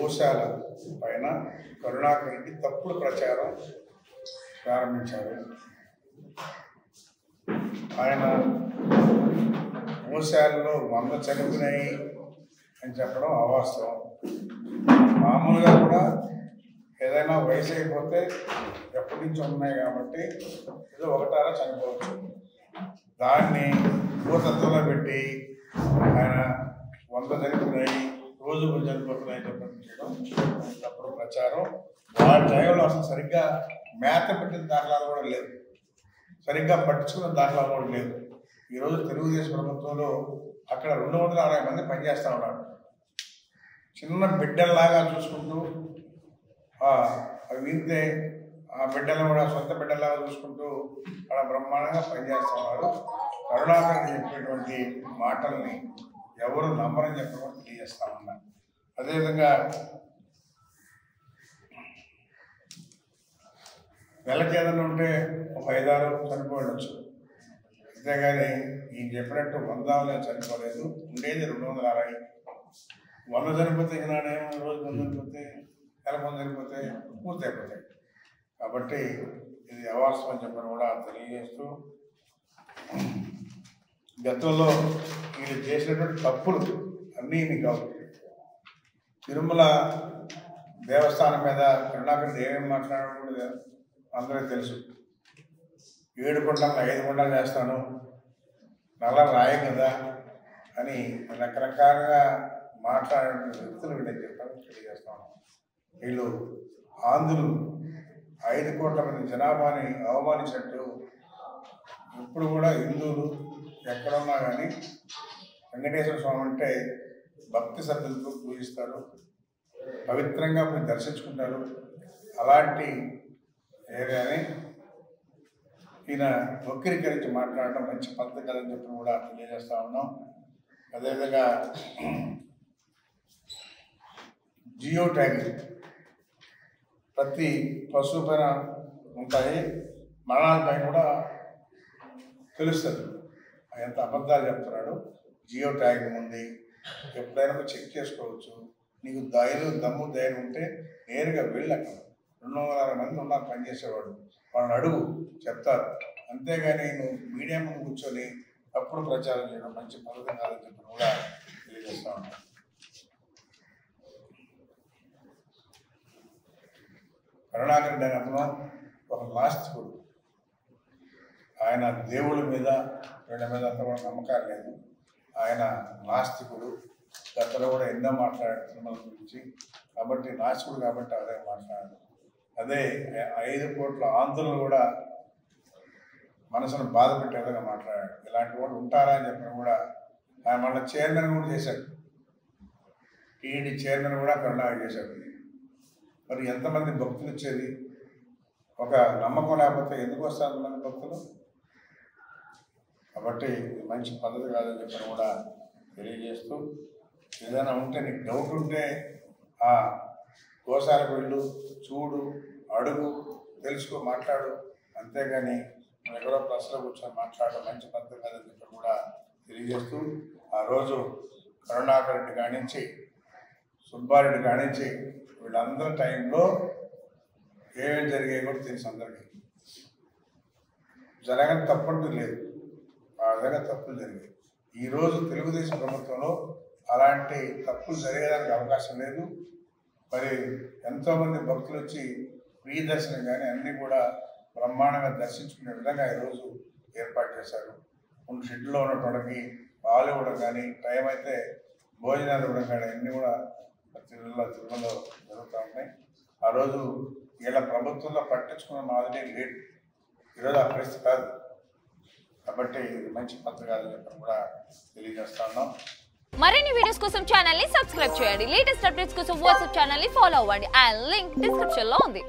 గోశాల పైన కరుణాకర్ రెడ్డి తప్పుడు ప్రచారం ప్రారంభించారు. ఆయన గోశాలలో 100 చనిపోయినాయి అని చెప్పడం అవాస్తవం. మామూలుగా కూడా ఏదైనా వయసు అయిపోతే ఎప్పటి నుంచి ఉన్నాయి కాబట్టి ఏదో ఒకటారా చనిపోవచ్చు. దాన్ని భూతత్వంలో పెట్టి ఆయన 100 చనిపోయినాయి, రోజు చనిపోతున్నాయి చెప్పడం చేయడం తప్పుడు ప్రచారం. వాళ్ళ టైంలో అసలు సరిగ్గా మేత పెట్టిన దాఖలాలు కూడా లేదు, సరిగ్గా పట్టించుకున్న దాఖలాలు కూడా లేదు. ఈరోజు తెలుగుదేశం ప్రభుత్వంలో అక్కడ 260 మంది పనిచేస్తూ ఉన్నారు. చిన్న బిడ్డల్లాగా చూసుకుంటూ అవి వింటే ఆ బిడ్డలను కూడా సొంత బిడ్డల్లాగా చూసుకుంటూ అక్కడ బ్రహ్మాండంగా పనిచేస్తూ ఉన్నారు. కరుణాకర్ చెప్పేటువంటి మాటల్ని ఎవరు నమ్మరని చెప్పడం తెలియజేస్తా ఉన్నారు. అదేవిధంగా నెలకి ఏదైనా ఉంటే ఒక 5-6 చనిపోవచ్చు, అంతేగాని ఈయన చెప్పినట్టు 100 చనిపోలేదు. ఉండేది 260. 100 చనిపోతే ఈనాడేమో రోజు 100 చనిపోతే, నెలకు 100 చనిపోతే పూర్తి అయిపోతాయి. కాబట్టి ఇది అవాస్తవం అని చెప్పని కూడా తెలియజేస్తూ, గతంలో వీళ్ళు చేసినటువంటి తప్పులు అన్నీ కావు. తిరుమల దేవస్థానం మీద కరుణాకర్ ఏమేమి మాట్లాడకూడదు అందరికీ తెలుసు. 7 కొండలను 5 కొండలు చేస్తాను, నల్ల రాయి కదా అని రకరకాలుగా మాట్లాడే వ్యక్తులు వీళ్ళని చెప్పాలని తెలియజేస్తాను. వీళ్ళు ఆంధ్రులు 5 కోట్ల మంది జనాభాని అవమానించినట్టు ఇప్పుడు కూడా హిందువులు ఎక్కడున్నా కానీ వెంకటేశ్వర స్వామి అంటే భక్తి శ్రద్ధలతో పూజిస్తారు, పవిత్రంగా పోయి దర్శించుకుంటారు. అలాంటి ఏరియాని ఈయన వక్రీకరించి మాట్లాడడం మంచి పద్ధతి కదని చెప్పి కూడా తెలియజేస్తా ఉన్నాం. అదేవిధంగా జియో ట్యాగింగ్ ప్రతి పశువు పైన ఉంటాయి, మరణాలపై కూడా తెలుస్తుంది. ఎంత అబద్ధాలు చెప్తున్నాడు. జియో ట్యాగింగ్ ఉంది, ఎప్పుడైనా చెక్ చేసుకోవచ్చు. నీకు దమ్ము ధైర్యం ఉంటే నేరుగా వెళ్ళి అక్కడ 260 మంది ఉన్నారు పనిచేసేవాడు, వాళ్ళని అడుగు చెప్తారు. అంతేగాని నువ్వు మీడియా ముందు కూర్చొని తప్పుడు ప్రచారం చేయడం మంచి పద్ధతి కాదని చెప్పి కూడా తెలియజేస్తా ఉన్నాను. కరుణాకర్ రెడ్డి అతను ఒక నాస్తికుడు. ఆయన దేవుళ్ళ మీద వీళ్ళ మీద అంత కూడా నమ్మకాలు లేదు. ఆయన నాస్తికుడు. గతంలో కూడా ఎన్నో మాట్లాడాడు తిరుమల గురించి. కాబట్టి నాస్తికుడు కాబట్టి అదే మాట్లాడాడు. అదే 5 కోట్ల ఆంధ్రులు కూడా మనసును బాధ పెట్టే విధంగా మాట్లాడాడు. ఇలాంటి వాళ్ళు ఉంటారా అని చెప్పిన కూడా ఆయన మళ్ళీ చైర్మన్ కూడా చేశాడు. టీడీ చైర్మన్ కూడా కరుణాకర్ చేశాడు. మరి ఎంతమంది భక్తులు ఇచ్చేది? ఒక నమ్మకం లేకపోతే ఎందుకు వస్తారు అంతమంది భక్తులు? కాబట్టి మంచి పద్ధతి కాదని చెప్పిన కూడా తెలియజేస్తూ, ఏదైనా ఉంటే నీకు డౌట్ ఉంటే ఆ గోశాలకు వెళ్ళు, చూడు, అడుగు, తెలుసుకో, మాట్లాడు. అంతేగాని ఎక్కడో ప్లస్లో కూర్చొని మాట్లాడడం మంచి పద్ధతి కాదని చెప్పి కూడా తెలియజేస్తూ, ఆ రోజు కరుణాకర్ రెడ్డి కానించి సుబ్బారెడ్డి కానించి వీళ్ళందరి టైంలో ఏమేమి జరిగాయి కూడా తెలుసు అందరికీ. జరగని తప్పంటూ లేదు, ఆ విధంగా తప్పులు జరిగాయి. ఈరోజు తెలుగుదేశం ప్రభుత్వంలో అలాంటి తప్పులు జరిగేదానికి అవకాశం లేదు. మరి ఎంతోమంది భక్తులు వచ్చి ఫ్రీ దర్శనం కానీ అన్నీ కూడా బ్రహ్మాండంగా దర్శించుకునే విధంగా ఈరోజు ఏర్పాటు చేశారు. షెడ్లో ఉన్నటువంటి పాలు ఇవ్వడం కానీ, టైం అయితే భోజనాలు ఇవ్వడం కానీ అన్నీ కూడా తిరుమలలో జరుగుతూ ఉన్నాయి. ఆ రోజు వీళ్ళ ప్రభుత్వంలో పట్టించుకున్న మాదిరి లేట్, ఈరోజు ఆ పరిస్థితి కాదు. కాబట్టి మంచి పద్ధతి కాదని చెప్పి కూడా తెలియజేస్తా ఉన్నాం. మరిన్ని వీడియోస్ కోసం ఛానల్ ని సబ్స్క్రైబ్ చేయండి. లేటెస్ట్ అప్డేట్స్ కోసం వాట్సాప్ ఛానల్ ని ఫాలో అవ్వండి. ఆ లింక్ డిస్క్రిప్షన్ లో ఉంది.